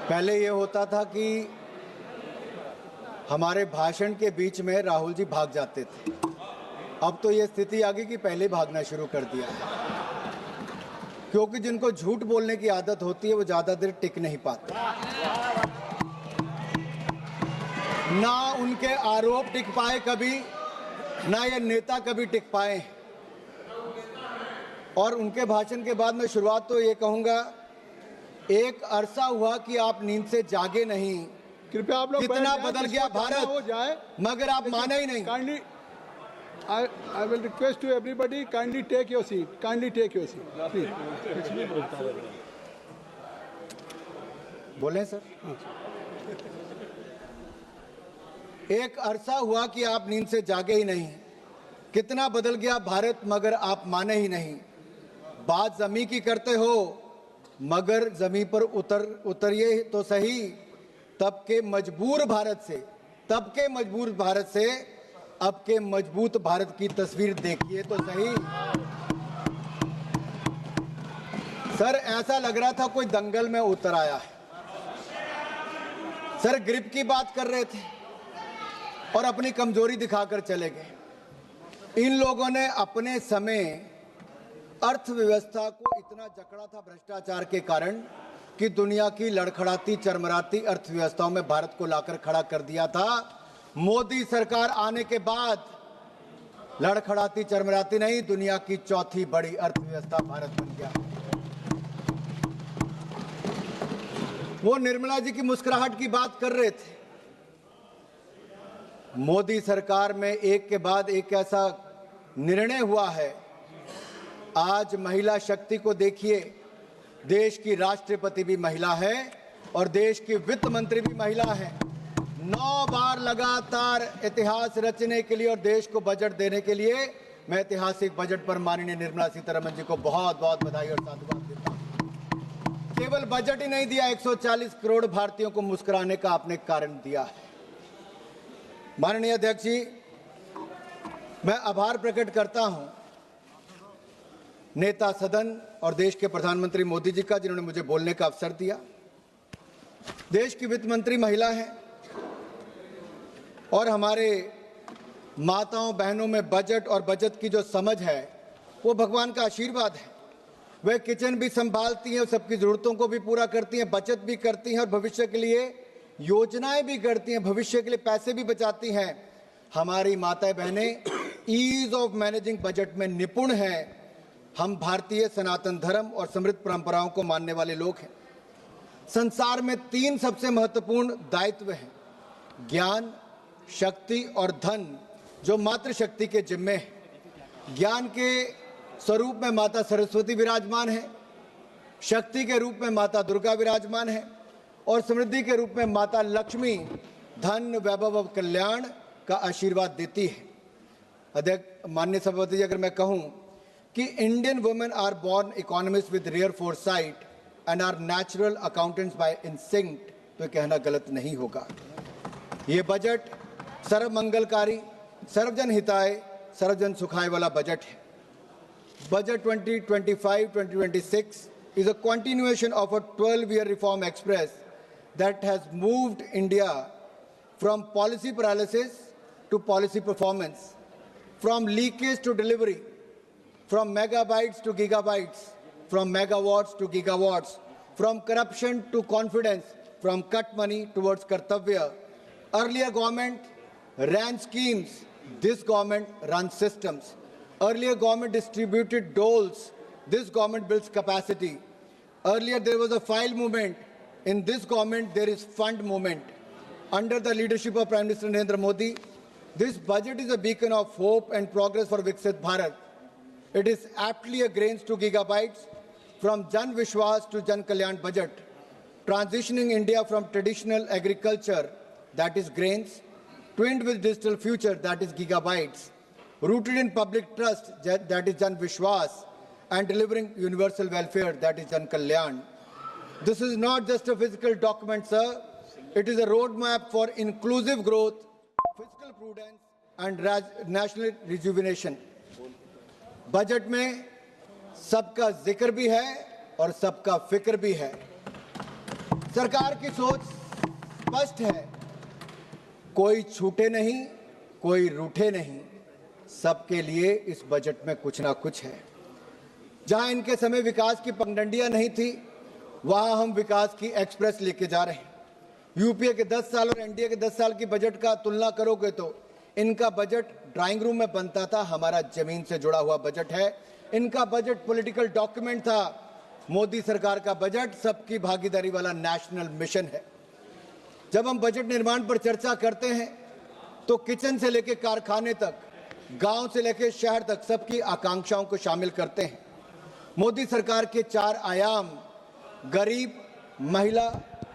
पहले ये होता था कि हमारे भाषण के बीच में राहुल जी भाग जाते थे। अब तो ये स्थिति आ गई कि पहले भागना शुरू कर दिया, क्योंकि जिनको झूठ बोलने की आदत होती है वो ज्यादा देर टिक नहीं पाते। ना उनके आरोप टिक पाए कभी, ना ये नेता कभी टिक पाए। और उनके भाषण के बाद मैं शुरुआत तो ये कहूंगा, एक अरसा हुआ कि आप नींद से जागे नहीं। कृपया आप लोग कितना बदल गया भारत, हो जाए, मगर आप माने ही नहीं। Kindly I will request to everybody, kindly take your seat. Kindly take your seat, please. बोले सर। एक अरसा हुआ कि आप नींद से जागे ही नहीं। कितना बदल गया भारत, मगर आप माने ही नहीं। बात जमी की करते हो, मगर जमी पर उतरिए तो सही। तब के मजबूर भारत से अब के मजबूत भारत की तस्वीर देखिए तो सही। सर, ऐसा लग रहा था कोई दंगल में उतर आया है। सर, ग्रिप की बात कर रहे थे और अपनी कमजोरी दिखाकर चले गए। इन लोगों ने अपने समय अर्थव्यवस्था को इतना जकड़ा था भ्रष्टाचार के कारण कि दुनिया की लड़खड़ाती चरमराती अर्थव्यवस्थाओं में भारत को लाकर खड़ा कर दिया था। मोदी सरकार आने के बाद लड़खड़ाती चरमराती नहीं, दुनिया की चौथी बड़ी अर्थव्यवस्था भारत बन गया। वो निर्मला जी की मुस्कुराहट की बात कर रहे थे। मोदी सरकार में एक के बाद एक ऐसा निर्णय हुआ है। आज महिला शक्ति को देखिए, देश की राष्ट्रपति भी महिला है और देश की वित्त मंत्री भी महिला है। 9 बार लगातार इतिहास रचने के लिए और देश को बजट देने के लिए मैं ऐतिहासिक बजट पर माननीय निर्मला सीतारमण जी को बहुत बहुत बधाई और साधुवाद देता हूं। केवल बजट ही नहीं दिया, 140 करोड़ भारतीयों को मुस्कुराने का आपने कारण दिया है। माननीय अध्यक्ष जी, मैं आभार प्रकट करता हूं नेता सदन और देश के प्रधानमंत्री मोदी जी का, जिन्होंने मुझे बोलने का अवसर दिया। देश की वित्त मंत्री महिला है और हमारे माताओं बहनों में बजट और बचत की जो समझ है वो भगवान का आशीर्वाद है। वे किचन भी संभालती हैं, सबकी जरूरतों को भी पूरा करती हैं, बचत भी करती हैं और भविष्य के लिए योजनाएं भी करती हैं, भविष्य के लिए पैसे भी बचाती हैं। हमारी माताएं बहनें ईज ऑफ मैनेजिंग बजट में निपुण हैं। हम भारतीय सनातन धर्म और समृद्ध परंपराओं को मानने वाले लोग हैं। संसार में 3 सबसे महत्वपूर्ण दायित्व हैं, ज्ञान, शक्ति और धन, जो मातृशक्ति के जिम्मे है। ज्ञान के स्वरूप में माता सरस्वती विराजमान है, शक्ति के रूप में माता दुर्गा विराजमान है और समृद्धि के रूप में माता लक्ष्मी धन, वैभव और कल्याण का आशीर्वाद देती है। अध्यक्ष, माननीय सभापति जी, अगर मैं कहूं कि Indian women are born economist with rare foresight and are natural accountants by instinct, तो ये कहना गलत नहीं होगा। ये बजट सर्व मंगलकारी, सर्वजन हिताय, सर्वजन सुखाय वाला बजट है। Budget 2025-2026 is a continuation of a 12-year reform express that has moved India from policy paralysis to policy performance, from leakage to delivery, from megabytes to gigabytes, from megawatts to gigawatts, from corruption to confidence, from cut money towards kartavya. Earlier government ran schemes, this government runs systems. Earlier government distributed doles, this government builds capacity. Earlier there was a file movement, in this government there is fund movement. Under the leadership of Prime Minister Narendra Modi, this budget is a beacon of hope and progress for Viksit Bharat. It is aptly a grains to gigabytes, from Jan Vishwas to Jan Kalyan budget, transitioning India from traditional agriculture, that is grains, twinned with digital future, that is gigabytes, rooted in public trust, that is Jan Vishwas, and delivering universal welfare, that is Jan Kalyan. This is not just a physical document, sir. It is a roadmap for inclusive growth, fiscal prudence, and national rejuvenation. Budget में सबका जिक्र भी है और सबका फिक्र भी है। सरकार की सोच स्पष्ट है, कोई छूटे नहीं, कोई रूठे नहीं, सबके लिए इस बजट में कुछ ना कुछ है। जहां इनके समय विकास की पगडंडियां नहीं थी, वहां हम विकास की एक्सप्रेस लेके जा रहे हैं। यूपीए के 10 साल और एनडीए के 10 साल की बजट का तुलना करोगे तो इनका बजट ड्राइंग रूम में बनता था, हमारा जमीन से जुड़ा हुआ बजट है। इनका बजट पॉलिटिकल डॉक्यूमेंट था, मोदी सरकार का बजट सबकी भागीदारी वाला नेशनल मिशन है। जब हम बजट निर्माण पर चर्चा करते हैं तो किचन से लेकर कारखाने तक, गांव से लेकर शहर तक सबकी आकांक्षाओं को शामिल करते हैं। मोदी सरकार के 4 आयाम, गरीब, महिला,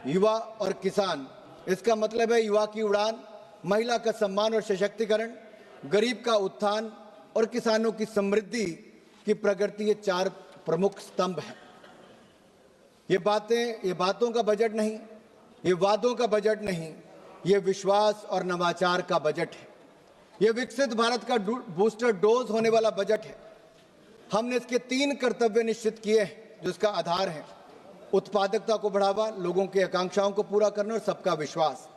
युवा और किसान। इसका मतलब है युवा की उड़ान, महिला का सम्मान और सशक्तिकरण, गरीब का उत्थान और किसानों की समृद्धि की प्रगति, ये 4 प्रमुख स्तंभ हैं। ये बातों का बजट नहीं, ये वादों का बजट नहीं, ये विश्वास और नवाचार का बजट है। ये विकसित भारत का बूस्टर डोज होने वाला बजट है। हमने इसके 3 कर्तव्य निश्चित किए हैं, जो इसका आधार है। उत्पादकता को बढ़ावा, लोगों की आकांक्षाओं को पूरा करना और सबका विश्वास।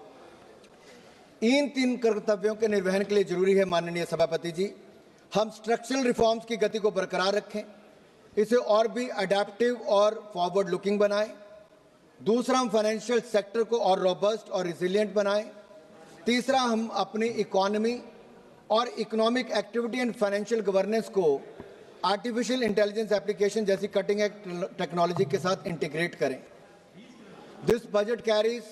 इन 3 कर्तव्यों के निर्वहन के लिए जरूरी है, माननीय सभापति जी, हम स्ट्रक्चरल रिफॉर्म्स की गति को बरकरार रखें, इसे और भी अडेप्टिव और फॉरवर्ड लुकिंग बनाएं। दूसरा, हम फाइनेंशियल सेक्टर को और रोबस्ट और रिजिलियंट बनाएं। तीसरा, हम अपनी इकोनॉमी और economic activity and financial governance को आर्टिफिशियल इंटेलिजेंस एप्लीकेशन जैसी कटिंग एज टेक्नोलॉजी के साथ इंटीग्रेट करें। This budget carries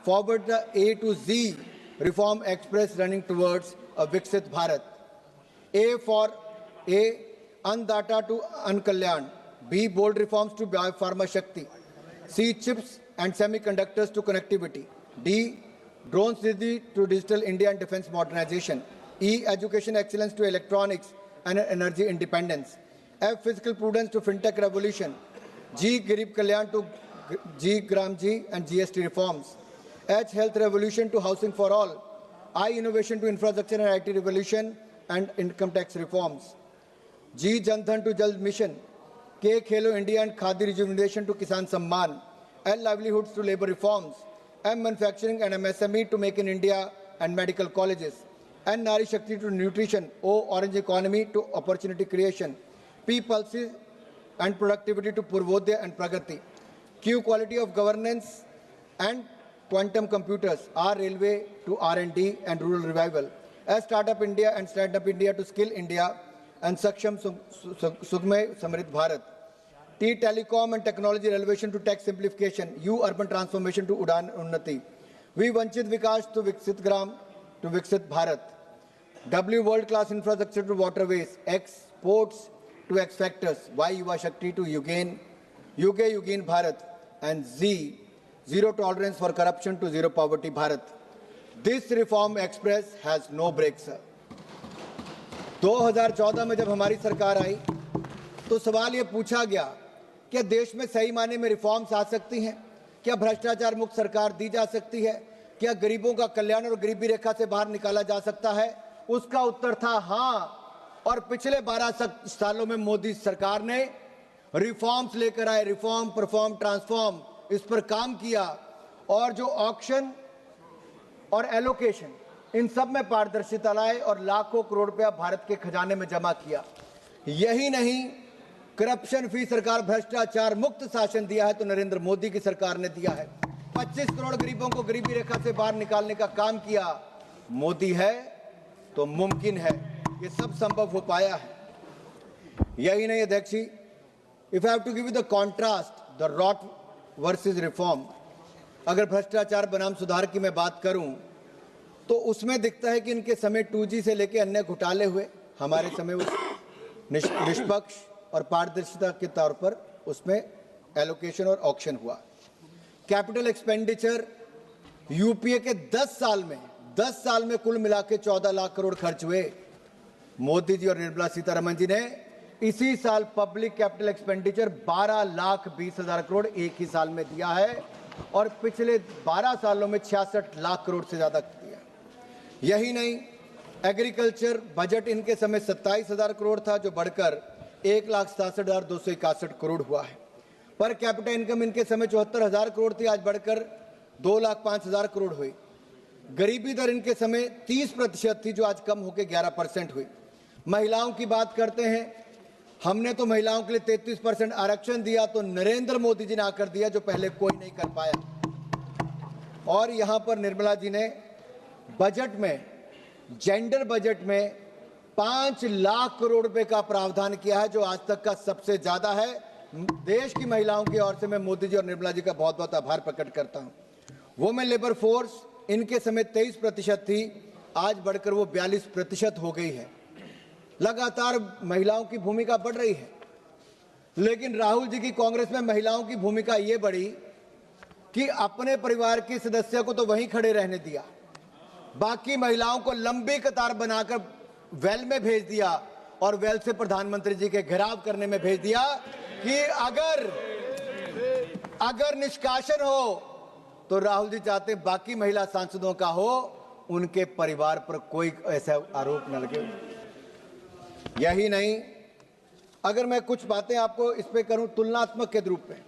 forward the A to Z reform express running towards a विकसित भारत। A for A, अन्नदाता टू अन्न कल्याण। B, bold reforms to biopharma Shakti. C, chips and semiconductors to connectivity. D, drones to digital India and defense modernization. E, education excellence to electronics and energy independence. F, physical prudence to fintech revolution. G, Garib Kalyan to G, Gram G and GST reforms. H, health revolution to housing for all. I, innovation to infrastructure and IT revolution and income tax reforms. G, Jan Dhan to Jal mission. K, Khelo India and Khadi rejuvenation to Kisan Samman. L, livelihoods to labor reforms. M, manufacturing and MSME to make in India and medical colleges. N, Nari Shakti to nutrition. O, orange economy to opportunity creation. P, pulses and productivity to Purvodaya and Pragati. Q, quality of governance and quantum computers. R, railway to R&D and rural revival. S, startup India and stand up India to skill India and Saksham Sugmay Samrit Bharat. T, telecom and technology relevation to tax simplification. U, urban transformation to Udan Unnati. V, Vanchit Vikas to Viksit Gram to Viksit Bharat. W, world class infrastructure to waterways. X, sports to X factors. Y, Yuva Shakti to Yugain Bharat. And Z, zero tolerance for corruption to zero poverty Bharat. This reform express has no brakes, sir. 2014 में जब हमारी सरकार आई तो सवाल ये पूछा गया क्या देश में सही मायने में रिफॉर्म्स आ सकती हैं, क्या भ्रष्टाचार मुक्त सरकार दी जा सकती है, क्या गरीबों का कल्याण और गरीबी रेखा से बाहर निकाला जा सकता है। उसका उत्तर था हाँ। और पिछले 12 सालों में मोदी सरकार ने रिफॉर्म्स लेकर आए, रिफॉर्म, परफॉर्म, ट्रांसफॉर्म, इस पर काम किया और जो ऑक्शन और एलोकेशन, इन सब में पारदर्शिता लाए और लाखों करोड़ रुपया भारत के खजाने में जमा किया। यही नहीं, करप्शन फ्री सरकार, भ्रष्टाचार मुक्त शासन दिया है तो नरेंद्र मोदी की सरकार ने दिया है। 25 करोड़ गरीबों को गरीबी रेखा से बाहर निकालने का काम किया। मोदी है तो मुमकिन है, ये सब संभव हो पाया है। यही नहीं अध्यक्ष ji, if I have to give you the contrast, the rot versus reform, अगर भ्रष्टाचार बनाम सुधार की मैं बात करूं तो उसमें दिखता है कि इनके समय 2G से लेकर अन्य घोटाले हुए, हमारे समय उस निष्पक्ष और पारदर्शिता के तौर पर उसमें एलोकेशन और ऑक्शन हुआ। कैपिटल एक्सपेंडिचर यूपीए के 10 साल में कुल मिला के 14 लाख करोड़ खर्च हुए। मोदी जी और निर्मला सीतारमण जी ने इसी साल पब्लिक कैपिटल एक्सपेंडिचर 12,20,000 करोड़ एक ही साल में दिया है और पिछले 12 सालों में 66 लाख करोड़ से ज्यादा दिया। यही नहीं, एग्रीकल्चर बजट इनके समय 27,000 करोड़ था, जो बढ़कर 1,67,261 करोड़ हुआ है। पर कैपिटा इनकम इनके समय 74,000 करोड़ थी, आज बढ़कर 2,05,000 करोड़ हुई। गरीबी दर इनके समय 30% थी, जो आज कम होकर 11% हुई। महिलाओं की बात करते हैं, हमने तो महिलाओं के लिए 33% आरक्षण दिया, तो नरेंद्र मोदी जी ने आकर दिया, जो पहले कोई नहीं कर पाया। और यहां पर निर्मला जी ने बजट में, जेंडर बजट में 5 लाख करोड़ रुपए का प्रावधान किया है, जो आज तक का सबसे ज्यादा है। देश की महिलाओं की ओर से मैं मोदी जी और निर्मला जी का बहुत बहुत आभार प्रकट करता हूं। वुमेन लेबर फोर्स इनके समय 23% थी, आज बढ़कर वो 42% हो गई है। लगातार महिलाओं की भूमिका बढ़ रही है, लेकिन राहुल जी की कांग्रेस में महिलाओं की भूमिका ये बढ़ी कि अपने परिवार के सदस्य को तो वहीं खड़े रहने दिया, बाकी महिलाओं को लंबी कतार बनाकर वेल में भेज दिया और वेल से प्रधानमंत्री जी के घेराव करने में भेज दिया कि अगर निष्कासन हो तो राहुल जी चाहते बाकी महिला सांसदों का हो, उनके परिवार पर कोई ऐसा आरोप न लगे। यही नहीं, अगर मैं कुछ बातें आपको इस पे करूं तुलनात्मक के रूप में,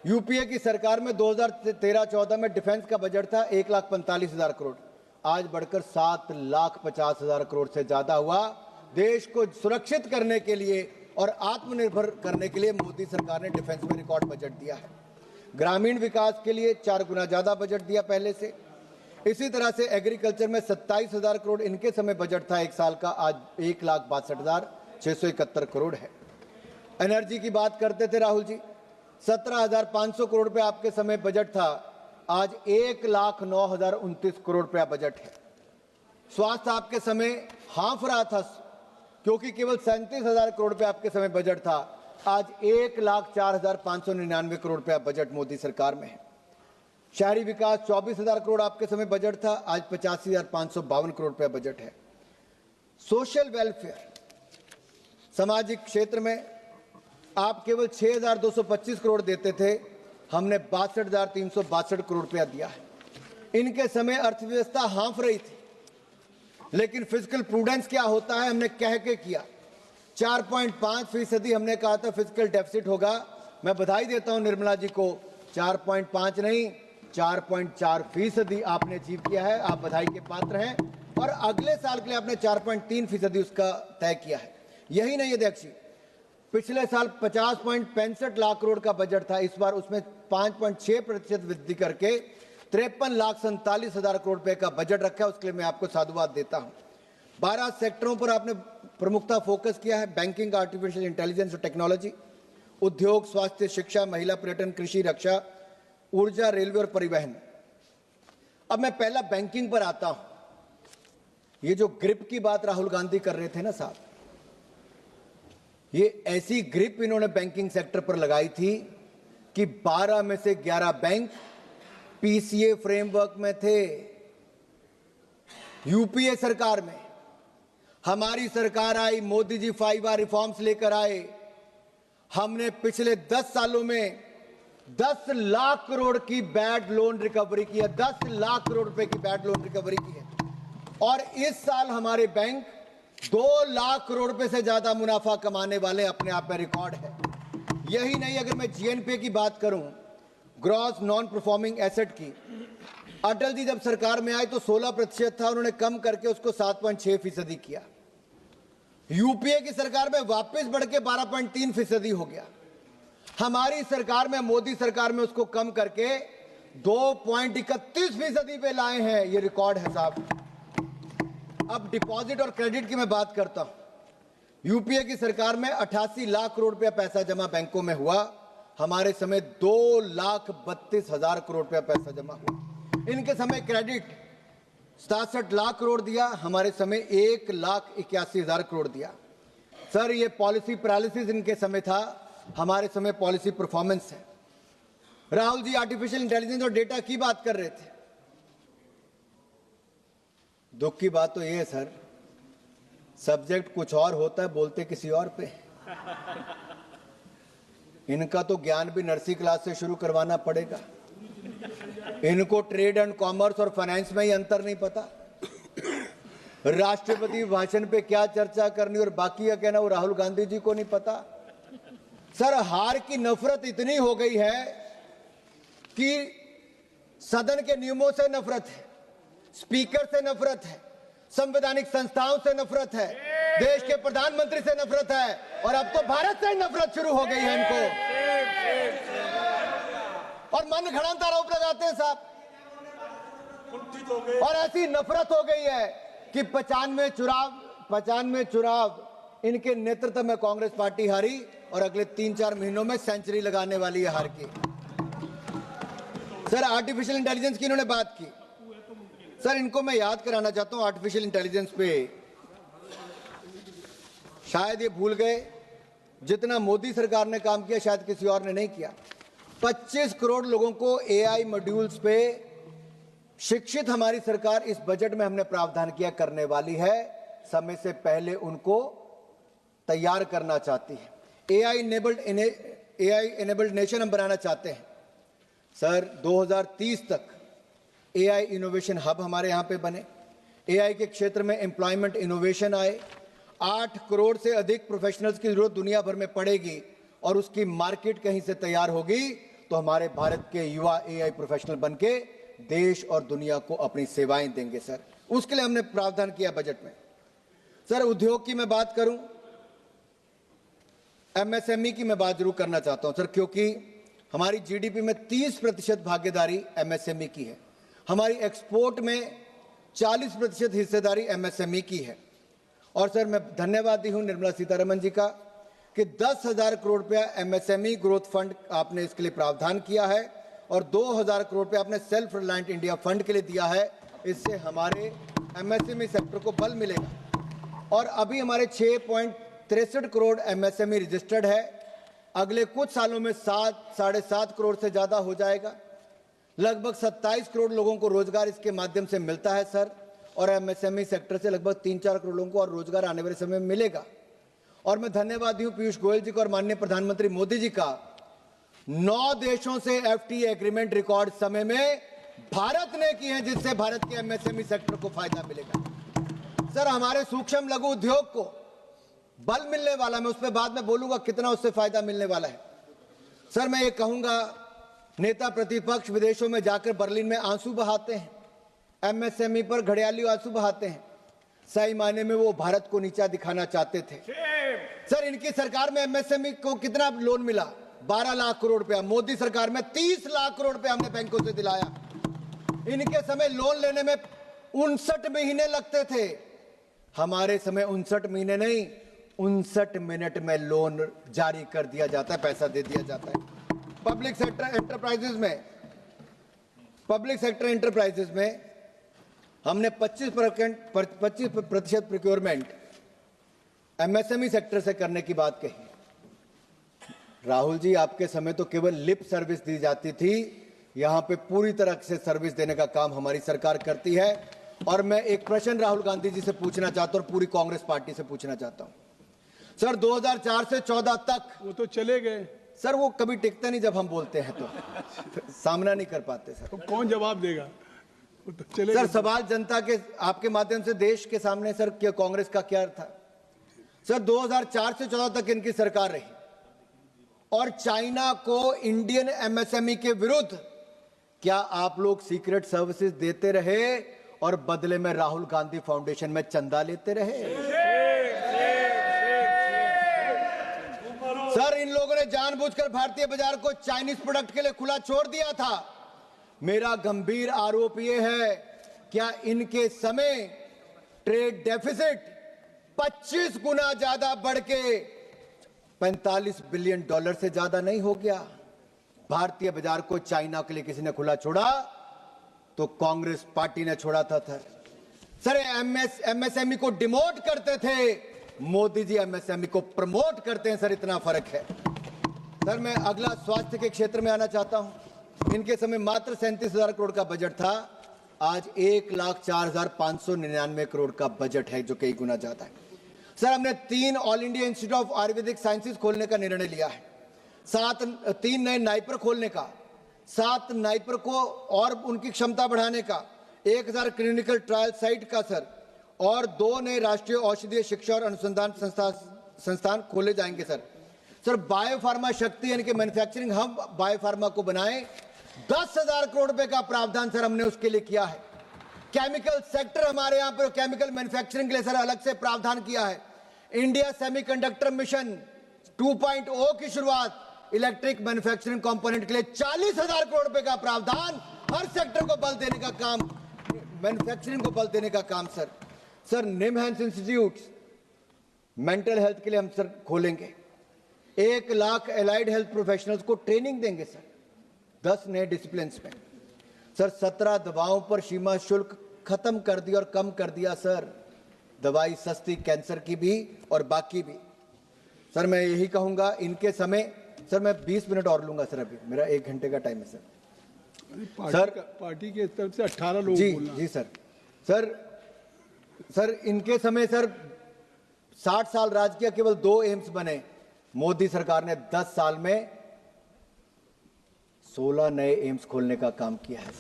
यूपीए की सरकार में 2013-14 में डिफेंस का बजट था 1,45,000 करोड़, आज बढ़कर 7,50,000 करोड़ से ज्यादा हुआ। देश को सुरक्षित करने के लिए और आत्मनिर्भर करने के लिए मोदी सरकार ने डिफेंस में रिकॉर्ड बजट दिया है। ग्रामीण विकास के लिए 4 गुना ज्यादा बजट दिया पहले से। इसी तरह से एग्रीकल्चर में 27,000 करोड़ इनके समय बजट था एक साल का, आज 1,62,671 करोड़ है। एनर्जी की बात करते थे राहुल जी, 17,500 करोड़ रुपए आपके समय बजट था, आज 1,09,029 करोड़ रुपया बजट है। स्वास्थ्य आपके समय हांफ रहा था, क्योंकि केवल 37,000 करोड़ रुपए आपके समय बजट था, आज 1,04,599 करोड़ रुपया बजट मोदी सरकार में है। शहरी विकास 24,000 करोड़ आपके समय बजट था, आज 85,552 करोड़ रुपया बजट है। सोशल वेलफेयर, सामाजिक क्षेत्र में आप केवल 6,225 करोड़ देते थे, हमने 62,362 करोड़ रुपया दिया है। इनके समय अर्थव्यवस्था हांफ रही थी, लेकिन फिजिकल प्रूडेंस क्या होता है हमने कह के किया। 4.5% हमने कहा था फिजिकल डेफिसिट होगा। मैं बधाई देता हूं निर्मला जी को, 4.5 नहीं 4.4% आपने अचीव किया है, आप बधाई के पात्र हैं। और अगले साल के लिए आपने 4.3% उसका तय किया है। यही नहीं अध्यक्ष जी, पिछले साल 50.65 लाख करोड़ का बजट था, इस बार उसमें 5.6% वृद्धि करके 53,47,000 करोड़ रुपए का बजट रखा है, उसके लिए मैं आपको साधुवाद देता हूं। 12 सेक्टरों पर आपने प्रमुखता फोकस किया है, बैंकिंग, आर्टिफिशियल इंटेलिजेंस और टेक्नोलॉजी, उद्योग, स्वास्थ्य, शिक्षा, महिला, पर्यटन, कृषि, रक्षा, ऊर्जा, रेलवे और परिवहन। अब मैं पहला बैंकिंग पर आता हूं। ये जो ग्रिप की बात राहुल गांधी कर रहे थे ना साहब, ये ऐसी ग्रिप इन्होंने बैंकिंग सेक्टर पर लगाई थी कि 12 में से 11 बैंक पीसीए फ्रेमवर्क में थे। यूपीए सरकार में हमारी सरकार आई, मोदी जी 5R रिफॉर्म्स लेकर आए। हमने पिछले 10 सालों में 10 लाख करोड़ की बैड लोन रिकवरी की है, 10 लाख करोड़ रुपए की बैड लोन रिकवरी की है। और इस साल हमारे बैंक 2 लाख करोड़ रुपए से ज्यादा मुनाफा कमाने वाले अपने आप में रिकॉर्ड है। यही नहीं, अगर मैं जीएनपी की बात करूं, ग्रॉस नॉन परफॉर्मिंग एसेट की, अटल जी जब सरकार में आए तो 16% था, उन्होंने कम करके उसको 7.6% किया। यूपीए की सरकार में वापस बढ़ के 12.3% हो गया। हमारी सरकार में, मोदी सरकार में उसको कम करके 2.31% पे लाए हैं। ये रिकॉर्ड है साहब। अब डिपॉजिट और क्रेडिट की मैं बात करता हूं। यूपीए की सरकार में 88 लाख करोड़ रुपया पैसा जमा बैंकों में हुआ, हमारे समय 2,32,000 करोड़ रुपया पैसा जमा हुआ। इनके समय क्रेडिट 67 लाख करोड़ दिया, हमारे समय 1,81,000 करोड़ दिया। सर, ये पॉलिसी पैरालिसिस इनके समय था, हमारे समय पॉलिसी परफॉर्मेंस है। राहुल जी आर्टिफिशियल इंटेलिजेंस और डेटा की बात कर रहे थे। दुख की बात तो ये है सर, सब्जेक्ट कुछ और होता है, बोलते किसी और पे। इनका तो ज्ञान भी नर्सरी क्लास से शुरू करवाना पड़ेगा। इनको ट्रेड एंड कॉमर्स और फाइनेंस में ही अंतर नहीं पता। राष्ट्रपति भाषण पे क्या चर्चा करनी और बाकी का कहना वो राहुल गांधी जी को नहीं पता। सर हार की नफरत इतनी हो गई है कि सदन के नियमों से नफरत है, स्पीकर से नफरत है, संवैधानिक संस्थाओं से नफरत है, देश के प्रधानमंत्री से नफरत है और अब तो भारत से नफरत शुरू हो गई है इनको। और मन घड़ंत आरोप लगाते हैं साहब। और ऐसी नफरत हो गई है कि 95 चुनाव इनके नेतृत्व में कांग्रेस पार्टी हारी और अगले 3-4 महीनों में सेंचुरी लगाने वाली है हार की। सर आर्टिफिशियल इंटेलिजेंस की इन्होंने बात की। सर इनको मैं याद कराना चाहता हूं आर्टिफिशियल इंटेलिजेंस पे, शायद ये भूल गए जितना मोदी सरकार ने काम किया शायद किसी और ने नहीं किया। 25 करोड़ लोगों को एआई मॉड्यूल्स पे शिक्षित हमारी सरकार इस बजट में हमने प्रावधान किया करने वाली है। समय से पहले उनको तैयार करना चाहती है। एआई एनेबल्ड नेशन हम बनाना चाहते हैं। सर 2030 तक एआई इनोवेशन हब हमारे यहां पे बने, एआई के क्षेत्र में एम्प्लॉयमेंट इनोवेशन आए, 8 करोड़ से अधिक प्रोफेशनल्स की जरूरत दुनिया भर में पड़ेगी और उसकी मार्केट कहीं से तैयार होगी तो हमारे भारत के युवा एआई प्रोफेशनल बनके देश और दुनिया को अपनी सेवाएं देंगे। सर उसके लिए हमने प्रावधान किया बजट में। सर उद्योग की मैं बात करूं, एमएसएमई की मैं बात जरूर करना चाहता हूं सर, क्योंकि हमारी जीडीपी में 30% भागीदारी एमएसएमई की है, हमारी एक्सपोर्ट में 40% हिस्सेदारी एमएसएमई की है। और सर मैं धन्यवादी हूं निर्मला सीतारमण जी का कि 10,000 करोड़ रुपया एमएसएमई ग्रोथ फंड आपने इसके लिए प्रावधान किया है और 2,000 करोड़ रुपया आपने सेल्फ रिलायंट इंडिया फंड के लिए दिया है। इससे हमारे एमएसएमई सेक्टर को बल मिलेगा और अभी हमारे 6.63 करोड़ एमएसएमई रजिस्टर्ड है। अगले कुछ सालों में 7-7.5 करोड़ से ज्यादा हो जाएगा। लगभग 27 करोड़ लोगों को रोजगार इसके माध्यम से मिलता है सर, और एमएसएमई सेक्टर से लगभग 3-4 करोड़ लोगों को और रोजगार आने वाले समय में मिलेगा। और मैं धन्यवादी हूं पीयूष गोयल जी का और माननीय प्रधानमंत्री मोदी जी का, 9 देशों से एफटीए एग्रीमेंट रिकॉर्ड समय में भारत ने की है, जिससे भारत के एमएसएमई सेक्टर को फायदा मिलेगा। सर हमारे सूक्ष्म लघु उद्योग को बल मिलने वाला, मैं उस पर बाद में बोलूंगा कितना उससे फायदा मिलने वाला है। सर मैं ये कहूंगा, नेता प्रतिपक्ष विदेशों में जाकर बर्लिन में आंसू बहाते हैं, एमएसएमई पर घड़ियाली आंसू बहाते हैं। सही मायने में वो भारत को नीचा दिखाना चाहते थे। सर इनकी सरकार में एमएसएमई को कितना लोन मिला? 12 लाख करोड़ रुपया। मोदी सरकार में 30 लाख करोड़ रुपया हमने बैंकों से दिलाया। इनके समय लोन लेने में 59 महीने लगते थे, हमारे समय 59 महीने नहीं, 59 मिनट में लोन जारी कर दिया जाता है, पैसा दे दिया जाता है। पब्लिक सेक्टर एंटरप्राइजेज में हमने 25% प्रोक्योरमेंट एमएसएमई सेक्टर से करने की बात कही। राहुल जी आपके समय तो केवल लिप सर्विस दी जाती थी, यहां पे पूरी तरह से सर्विस देने का काम हमारी सरकार करती है। और मैं एक प्रश्न राहुल गांधी जी से पूछना चाहता हूं और पूरी कांग्रेस पार्टी से पूछना चाहता हूं। सर 2004 से 14 तक वो तो चले गए सर, वो कभी टिकते नहीं, जब हम बोलते हैं तो सामना नहीं कर पाते सर। तो कौन जवाब देगा? वो तो चले सर गए। सवाल जनता के आपके माध्यम से देश के सामने सर, क्या कांग्रेस का क्या था? सर 2004 से 14 तक इनकी सरकार रही और चाइना को इंडियन एमएसएमई के विरुद्ध क्या आप लोग सीक्रेट सर्विसेज देते रहे और बदले में राहुल गांधी फाउंडेशन में चंदा लेते रहे? सर इन लोगों ने जानबूझकर भारतीय बाजार को चाइनीज प्रोडक्ट के लिए खुला छोड़ दिया था। मेरा गंभीर आरोप यह है, क्या इनके समय ट्रेड डेफिसिट 25 गुना ज्यादा बढ़ के $45 बिलियन से ज्यादा नहीं हो गया? भारतीय बाजार को चाइना के लिए किसी ने खुला छोड़ा तो कांग्रेस पार्टी ने छोड़ा था सर। एमएसएमई को डिमोट करते थे, मोदी जी एमएसएमई को प्रमोट करते हैं सर, इतना फर्क है। सर मैं अगला स्वास्थ्य के क्षेत्र में आना चाहता हूं। इनके समय मात्र 37,000 करोड़ का बजट था, आज 1,04,599 करोड़ का बजट है, जो कई गुना ज्यादा है। सर हमने 3 all India institute of Ayurvedic sciences खोलने का निर्णय लिया है, 3 नए नाइपर खोलने का, 7 नाइपर को और उनकी क्षमता बढ़ाने का, 1000 क्लिनिकल ट्रायल साइट का सर, और 2 नए राष्ट्रीय औषधीय शिक्षा और अनुसंधान संस्थान खोले जाएंगे सर। सर बायोफार्मा शक्ति यानी कि मैन्युफैक्चरिंग हम बायोफार्मा को बनाए, 10,000 करोड़ रुपए का प्रावधान सर हमने उसके लिए किया है। केमिकल सेक्टर हमारे यहां पर केमिकल मैन्युफैक्चरिंग के लिए सर अलग से प्रावधान किया है। इंडिया सेमीकंडक्टर मिशन 2.0 की शुरुआत, इलेक्ट्रिक मैन्युफैक्चरिंग कंपोनेंट के लिए 40,000 करोड़ रुपए का प्रावधान, हर सेक्टर को बल देने का काम, मैन्युफैक्चरिंग को बल देने का काम sir NIMHANS institute mental health के लिए हम सर खोलेंगे, 1 लाख एलाइड हेल्थ प्रोफेशनल्स को ट्रेनिंग देंगे सर 10 नए डिसिप्लिन में। सर 17 दवाओं पर सीमा शुल्क खत्म कर दिया और कम कर दिया सर, दवाई सस्ती कैंसर की भी और बाकी भी। सर मैं यही कहूंगा इनके समय, सर मैं 20 मिनट और लूंगा सर, अभी मेरा 1 घंटे का टाइम है सर। पार्टी के तरफ से 18 लोग जी सर इनके समय सर 60 साल राज किया, केवल 2 एम्स बने। मोदी सरकार ने 10 साल में 16 नए एम्स खोलने का काम किया है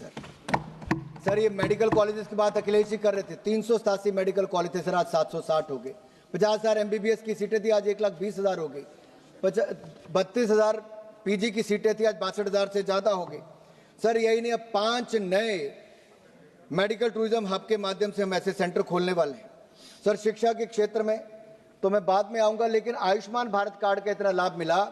सर ये मेडिकल कॉलेजेस की बात अखिलेश जी कर रहे थे, 387 मेडिकल कॉलेज थे सर, आज 760 हो गए। 50,000 MBBS की सीटें थी, आज 1,20,000 हो गई। 32,000 PG की सीटें थी, आज 62,000 से ज्यादा हो गई सर। यही नहीं, अब 5 नए मेडिकल टूरिज्म हब के माध्यम से हम ऐसे सेंटर खोलने वाले हैं सर। शिक्षा के क्षेत्र में तो मैं बाद में आऊंगा, लेकिन आयुष्मान भारत कार्ड का इतना लाभ मिला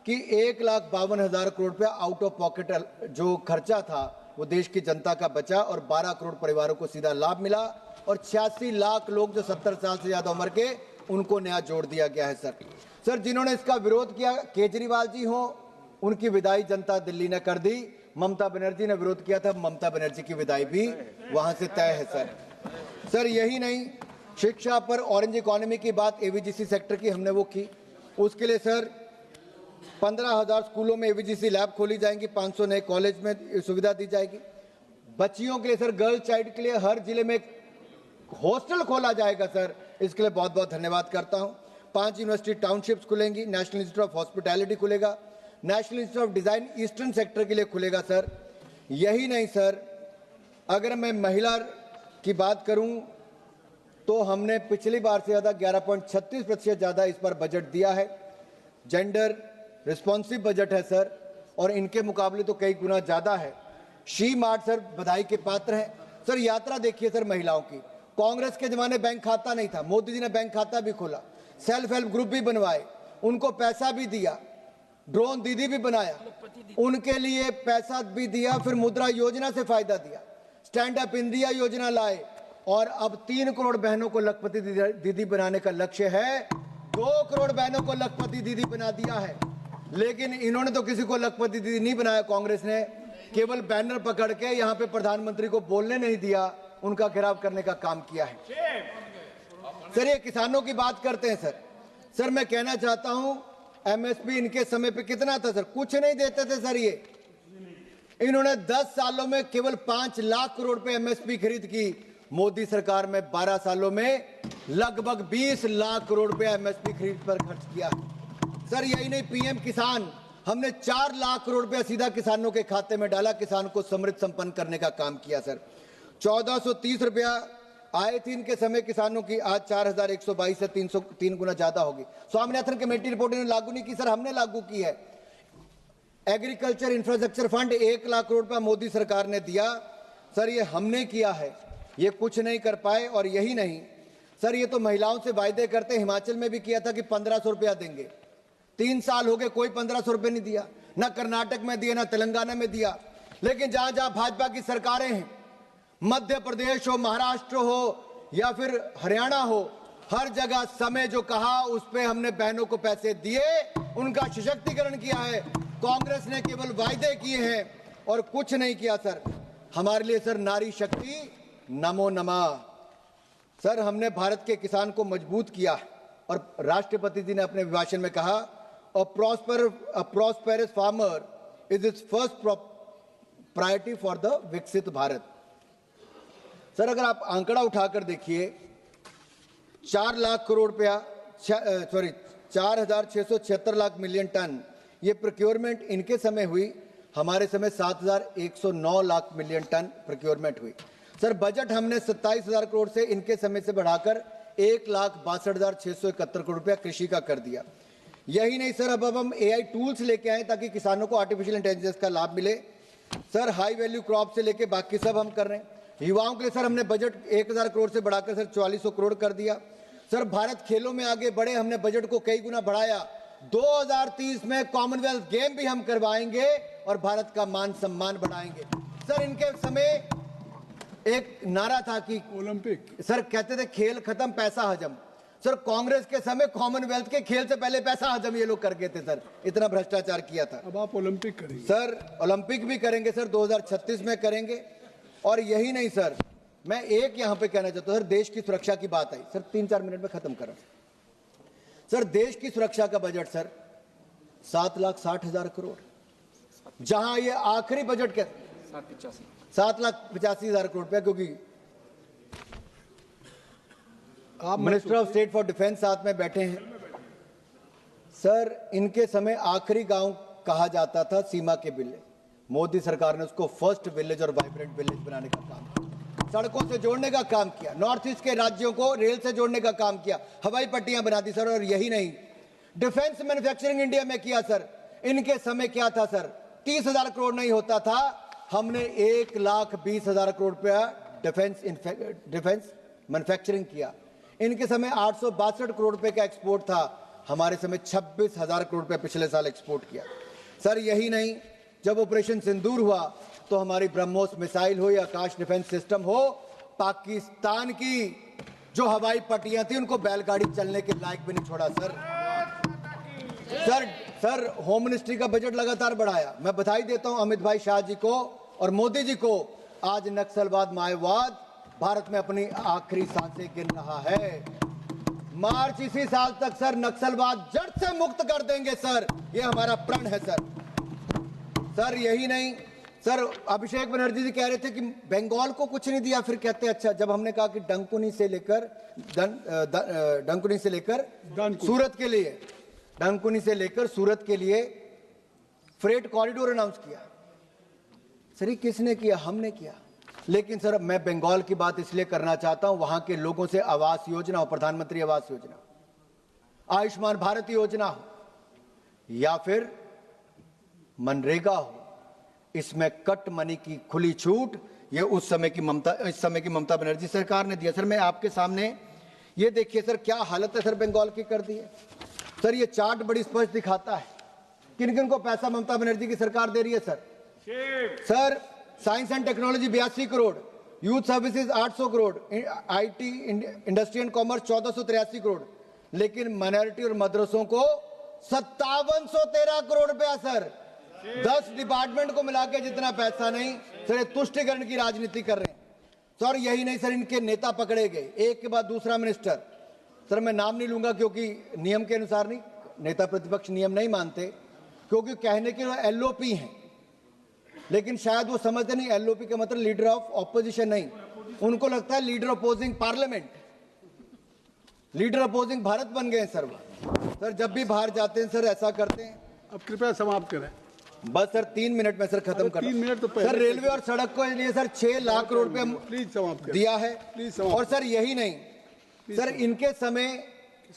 कि 1,52,000 करोड़ रुपया आउट ऑफ पॉकेट जो खर्चा था वो देश की जनता का बचा और 12 करोड़ परिवारों को सीधा लाभ मिला, और 86 लाख लोग जो 70 साल से ज्यादा उम्र के, उनको नया जोड़ दिया गया है सर जिन्होंने इसका विरोध किया, केजरीवाल जी हो, उनकी विदाई जनता दिल्ली ने कर दी। ममता बनर्जी ने विरोध किया था, ममता बनर्जी की विदाई भी वहां से तय है सर यही नहीं, शिक्षा पर ऑरेंज इकोनॉमी की बात, एवीजीसी सेक्टर की हमने वो की, उसके लिए सर 15,000 स्कूलों में एवीजीसी लैब खोली जाएंगी, 500 नए कॉलेज में सुविधा दी जाएगी। बच्चियों के लिए सर, गर्ल चाइल्ड के लिए हर जिले में एक हॉस्टल खोला जाएगा सर, इसके लिए बहुत बहुत धन्यवाद करता हूं। 5 यूनिवर्सिटी टाउनशिप्स खुलेंगी, नेशनल इंस्टीट्यूट ऑफ हॉस्पिटैलिटी खुलेगा, national institute of design eastern sector के लिए खुलेगा सर। यही नहीं सर, अगर मैं महिला की बात करूं तो हमने पिछली बार से ज्यादा 11.36% ज्यादा इस पर बजट दिया है। जेंडर रिस्पॉन्सिव बजट है सर, और इनके मुकाबले तो कई गुना ज्यादा है। शी मार्ट सर बधाई के पात्र है सर। यात्रा देखिए सर महिलाओं की, कांग्रेस के जमाने बैंक खाता नहीं था, मोदी जी ने बैंक खाता भी खोला, सेल्फ हेल्प ग्रुप भी बनवाए, उनको पैसा भी दिया, ड्रोन दीदी भी बनाया, उनके लिए पैसा भी दिया, फिर मुद्रा योजना से फायदा दिया, स्टैंड अप इंडिया योजना लाए, और अब 3 करोड़ बहनों को लखपति दीदी बनाने का लक्ष्य है। 2 करोड़ बहनों को लखपति दीदी बना दिया है, लेकिन इन्होंने तो किसी को लखपति दीदी नहीं बनाया। कांग्रेस ने केवल बैनर पकड़ के यहाँ पे प्रधानमंत्री को बोलने नहीं दिया, उनका घेराव करने का काम किया है सर। ये किसानों की बात करते हैं सर मैं कहना चाहता हूं, एमएसपी इनके समय पे कितना था सर? कुछ नहीं देते थे सर। ये इन्होंने 10 सालों में केवल 5 लाख करोड़ पे एमएसपी खरीद की। मोदी सरकार में 12 सालों में लगभग 20 लाख करोड़ रुपया एमएसपी खरीद पर खर्च किया सर। यही नहीं, पीएम किसान हमने 4 लाख करोड़ रुपया सीधा किसानों के खाते में डाला, किसान को समृद्ध संपन्न करने का काम किया सर। 1430 रुपया आए थी इनके समय किसानों की, आज 4122 से 303 गुना ज्यादा होगी। स्वामीनाथन कमेटी रिपोर्ट ने लागू नहीं की सर, हमने लागू की है। Agriculture infrastructure fund 1 lakh crore रुपया मोदी सरकार ने दिया सर, ये हमने किया है, ये कुछ नहीं कर पाए। और यही नहीं सर, ये तो महिलाओं से वायदे करते, हिमाचल में भी किया था कि 1500 रुपया देंगे, 3 साल हो गए कोई 1500 रुपये नहीं दिया, ना कर्नाटक में दिया ना तेलंगाना में दिया। लेकिन जहां जहां भाजपा की सरकारें हैं, मध्य प्रदेश हो, महाराष्ट्र हो या फिर हरियाणा हो, हर जगह समय जो कहा उस पे हमने बहनों को पैसे दिए, उनका सशक्तिकरण किया है। कांग्रेस ने केवल वायदे किए हैं और कुछ नहीं किया सर। हमारे लिए सर नारी शक्ति नमो नमः सर, हमने भारत के किसान को मजबूत किया। और राष्ट्रपति जी ने अपने भाषण में कहा, a prosperous farmer is its first priority for the विकसित भारत। सर अगर आप आंकड़ा उठाकर देखिए, 4 लाख करोड़ रुपया 4,676 लाख मिलियन टन ये प्रोक्योरमेंट इनके समय हुई, हमारे समय 7,109 लाख मिलियन टन प्रोक्योरमेंट हुई सर। बजट हमने 27,000 करोड़ से इनके समय से बढ़ाकर 1,62,671 करोड़ रुपया कृषि का कर दिया। यही नहीं सर, अब हम AI टूल्स लेके आए ताकि किसानों को आर्टिफिशियल इंटेलिजेंस का लाभ मिले। सर हाई वैल्यू क्रॉप से लेके बाकी सब हम कर रहे हैं। युवाओं के लिए सर हमने बजट 1000 करोड़ से बढ़ाकर सर 4400 करोड़ कर दिया। सर भारत खेलों में आगे बढ़े, हमने बजट को कई गुना बढ़ाया। 2030 में कॉमनवेल्थ गेम भी हम करवाएंगे और भारत का मान सम्मान बढ़ाएंगे। सर इनके समय एक नारा था कि ओलंपिक, सर कहते थे खेल खत्म पैसा हजम। सर कांग्रेस के समय कॉमनवेल्थ के खेल से पहले पैसा हजम ये लोग करके थे सर, इतना भ्रष्टाचार किया था। अब आप ओलंपिक करेंगे। सर ओलंपिक भी करेंगे सर, 2036 में करेंगे। और यही नहीं सर, मैं एक यहां पे कहना चाहता हूं, सर देश की सुरक्षा की बात आई सर, 3-4 मिनट में खत्म करो। सर देश की सुरक्षा का बजट सर 7,60,000 करोड़, जहां ये आखिरी बजट के 7,85,000 करोड़ रुपया, क्योंकि आप minister of state for defence साथ में बैठे हैं। सर इनके समय आखिरी गांव कहा जाता था सीमा के विलेज, मोदी सरकार ने उसको फर्स्ट विलेज और वाइब्रेंट विलेज बनाने का काम किया, सड़कों से जोड़ने का काम किया, नॉर्थ ईस्ट के राज्यों को रेल से जोड़ने का काम किया, हवाई पट्टियां बना दी सर। और यही नहीं, डिफेंस मैन्युफैक्चरिंग इंडिया में किया सर। इनके समय क्या था सर, 30,000 करोड़ नहीं होता था, हमने 1,20,000 करोड़ रुपया डिफेंस मैन्युफैक्चरिंग किया। इनके समय 862 करोड़ रुपए का एक्सपोर्ट था, हमारे समय 26,000 करोड़ रुपए पिछले साल एक्सपोर्ट किया। सर यही नहीं, जब ऑपरेशन सिंदूर हुआ तो हमारी ब्रह्मोस मिसाइल हो या आकाश डिफेंस सिस्टम हो, पाकिस्तान की जो हवाई पट्टियां थी उनको बैलगाड़ी चलने के लायक भी नहीं छोड़ा सर होम मिनिस्ट्री का बजट लगातार बढ़ाया। मैं बधाई देता हूं अमित भाई शाह जी को और मोदी जी को, आज नक्सलवाद माओवाद भारत में अपनी आखिरी सांसें गिन रहा है। मार्च इसी साल तक सर नक्सलवाद जड़ से मुक्त कर देंगे सर, ये हमारा प्रण है सर। सर यही नहीं सर, अभिषेक बनर्जी जी कह रहे थे कि बंगाल को कुछ नहीं दिया, फिर कहते अच्छा, जब हमने कहा कि डंकुनी से लेकर सूरत के लिए, डंकुनी से लेकर सूरत के लिए फ्रेट कॉरिडोर अनाउंस किया, सर ये किसने किया? हमने किया। लेकिन सर मैं बंगाल की बात इसलिए करना चाहता हूं, वहां के लोगों से आवास योजना हो, प्रधानमंत्री आवास योजना, आयुष्मान भारत योजना हो या फिर मनरेगा हो, इसमें कट मनी की खुली छूट ये इस समय की ममता बनर्जी सरकार ने दिया। सर मैं आपके सामने ये देखिए सर, क्या हालत है सर बंगाल की कर दी है। सर ये चार्ट बड़ी स्पष्ट दिखाता है किन किन को पैसा ममता बनर्जी की सरकार दे रही है sir science and technology 82 crore, youth services 800 crore, IT industry and commerce 1483 crore, लेकिन माइनॉरिटी और मदरसों को 5713 करोड़ रुपया सर। 10 डिपार्टमेंट को मिला के जितना पैसा नहीं सर, ये तुष्टिकरण की राजनीति कर रहे हैं सर। यही नहीं सर, इनके नेता पकड़े गए एक के बाद दूसरा मिनिस्टर। सर मैं नाम नहीं लूंगा क्योंकि नियम के अनुसार नहीं, नेता प्रतिपक्ष नियम नहीं मानते, क्योंकि कहने के एलओपी हैं, लेकिन शायद वो समझते नहीं एलओपी का मतलब लीडर ऑफ ऑपोजिशन नहीं, उनको लगता है leader opposing parliament, leader opposing Bharat बन गए सर। सर जब भी बाहर जाते हैं सर ऐसा करते हैं। अब कृपया समाप्त करें। बस सर 3 मिनट में सर खत्म कर। 3 मिनट तो सर रेलवे और सड़क को लिए सर 6 लाख करोड़ रुपए प्लीज समाप्त दिया है। और सर यही नहीं सर, इनके समय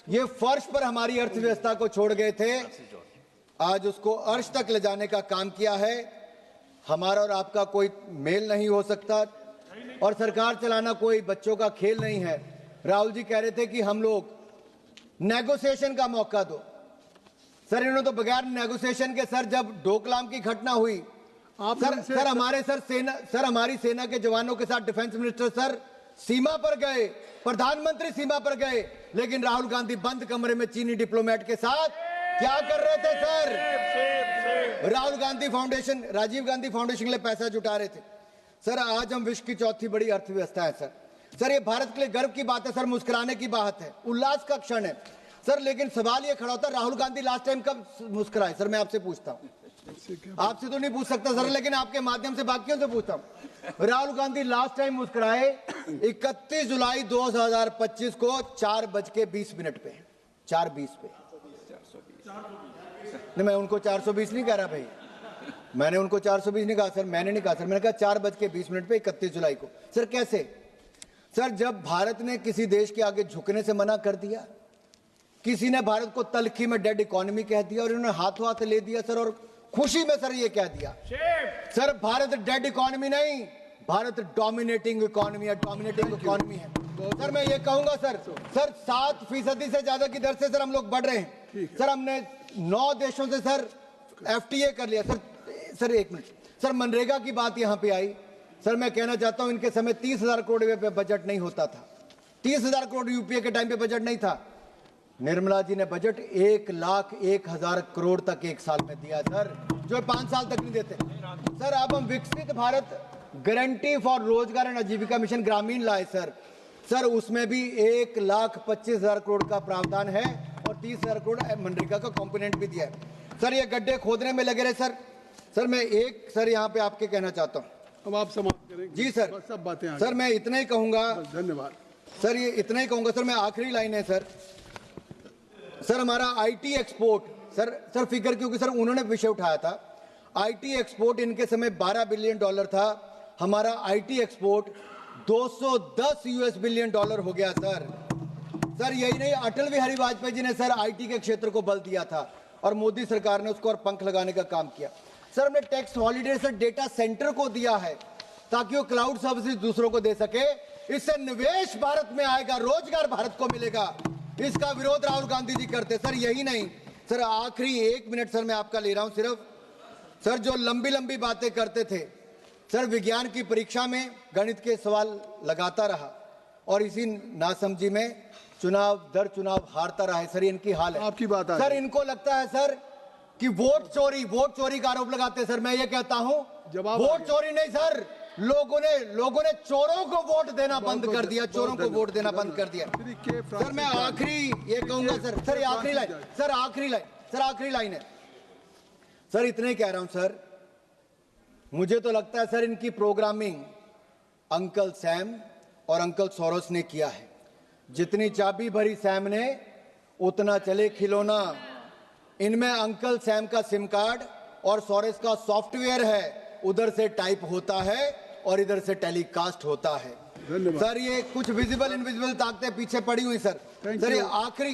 ये फर्श पर हमारी अर्थव्यवस्था को छोड़ गए थे, आज उसको अर्श तक ले जाने का काम किया है। हमारा और आपका कोई मेल नहीं हो सकता और सरकार चलाना कोई बच्चों का खेल नहीं है। राहुल जी कह रहे थे कि हम लोग नेगोशिएशन का मौका दो, सर इन्होंने तो बगैर नेगोशिएशन के सर जब डोकलाम की घटना हुई सर हमारी सेना के जवानों के साथ डिफेंस मिनिस्टर सर सीमा पर गए, प्रधानमंत्री सीमा पर गए, लेकिन राहुल गांधी बंद कमरे में चीनी डिप्लोमेट के साथ क्या कर रहे थे sir? Rahul Gandhi foundation, Rajiv Gandhi foundation के लिए पैसा जुटा रहे थे। सर आज हम विश्व की चौथी बड़ी अर्थव्यवस्था है सर ये भारत के लिए गर्व की बात है सर, मुस्कुराने की बात है, उल्लास का क्षण है सर। लेकिन सवाल ये खड़ा होता है राहुल गांधी लास्ट टाइम कब मुस्कुराए? सर मैं आपसे पूछता हूं, आपसे तो नहीं पूछ सकता सर, लेकिन आपके माध्यम से बाकियों से पूछता हूं, राहुल गांधी लास्ट टाइम मुस्कुराए 31 जुलाई 2025 को 4:20 पे, 4:20 पे। नहीं मैं उनको 420 नहीं कह रहा भाई, मैंने उनको 420 नहीं कहा सर, मैंने नहीं कहा सर, मैंने कहा 4:20 पे 31 जुलाई को। सर कैसे? सर जब भारत ने किसी देश के आगे झुकने से मना कर दिया, किसी ने भारत को तलखी में डेड इकोनॉमी कह दिया और इन्होंने हाथों हाथ ले दिया सर, और खुशी में सर ये कह दिया सर भारत डेड इकोनॉमी नहीं, भारत डोमिनेटिंग इकोनॉमी है, डोमिनेटिंग इकोनॉमी है। सर मैं ये कहूंगा सर 7% से ज्यादा की दर से सर हम लोग बढ़ रहे हैं सर। हमने 9 देशों से सर FTA कर लिया सर। एक मिनट सर, मनरेगा की बात यहां पे आई सर, मैं कहना चाहता हूं इनके समय 30,000 करोड़ पे बजट नहीं होता था, 30,000 करोड़ यूपीए के टाइम पे बजट नहीं था। निर्मला जी ने बजट 1,01,000 करोड़ तक एक साल में दिया सर, जो 5 साल तक नहीं देते सर। अब हम विकसित भारत गारंटी फॉर रोजगार एंड आजीविका मिशन ग्रामीण लाए सर उसमें भी 1,25,000 करोड़ का प्रावधान है और 30,000 करोड़ मनरेगा का कंपोनेंट भी दिया है सर। ये गड्ढे खोदने में लगे रहे सर मैं एक सर यहाँ पे आपके कहना चाहता हूँ, अब आप समाप्त करें जी सर। बस सब बातें सर मैं इतना ही कहूंगा, धन्यवाद सर ये इतना ही कहूंगा सर। मैं आखिरी लाइन है सर हमारा IT एक्सपोर्ट सर फिगर, क्योंकि सर उन्होंने विषय उठाया था, IT एक्सपोर्ट इनके समय $12 बिलियन था, हमारा IT एक्सपोर्ट $210 बिलियन हो गया सर यही नहीं, अटल बिहारी वाजपेयी जी ने सर IT के क्षेत्र को बल दिया था और मोदी सरकार ने उसको और पंख लगाने का काम किया सर। हमने tax holiday sir data centre को दिया है ताकि वो क्लाउड सर्विसेज दूसरों को दे सके, इससे निवेश भारत में आएगा, रोजगार भारत को मिलेगा। इसका विरोध राहुल गांधी जी करते सर। यही नहीं सर, आखिरी 1 मिनट सर मैं आपका ले रहा हूं सिर्फ सर, जो लंबी बातें करते थे सर, विज्ञान की परीक्षा में गणित के सवाल लगाता रहा और इसी नासमझी में चुनाव दर चुनाव हारता रहा है सर। इनकी हाल है आपकी बात सर। इनको लगता है सर कि वोट चोरी का आरोप लगाते हैं सर। मैं ये कहता हूं वोट चोरी नहीं सर, लोगों ने चोरों को वोट देना बंद कर दिया, चोरों को वोट देना बंद कर दिया सर। मैं आखिरी ये कहूंगा सर आखिरी लाइन है सर, इतने कह रहा हूं सर। मुझे तो लगता है सर इनकी प्रोग्रामिंग अंकल सैम और अंकल सोरोस ने किया है। जितनी चाबी भरी सैम ने उतना चले खिलौना। इनमें अंकल सैम का सिम कार्ड और सोरेस का सॉफ्टवेयर है, उधर से टाइप होता है और इधर से टेलीकास्ट होता है सर। ये कुछ विजिबल इनविजिबल ताकतें पीछे पड़ी हुई सर। ये आखिरी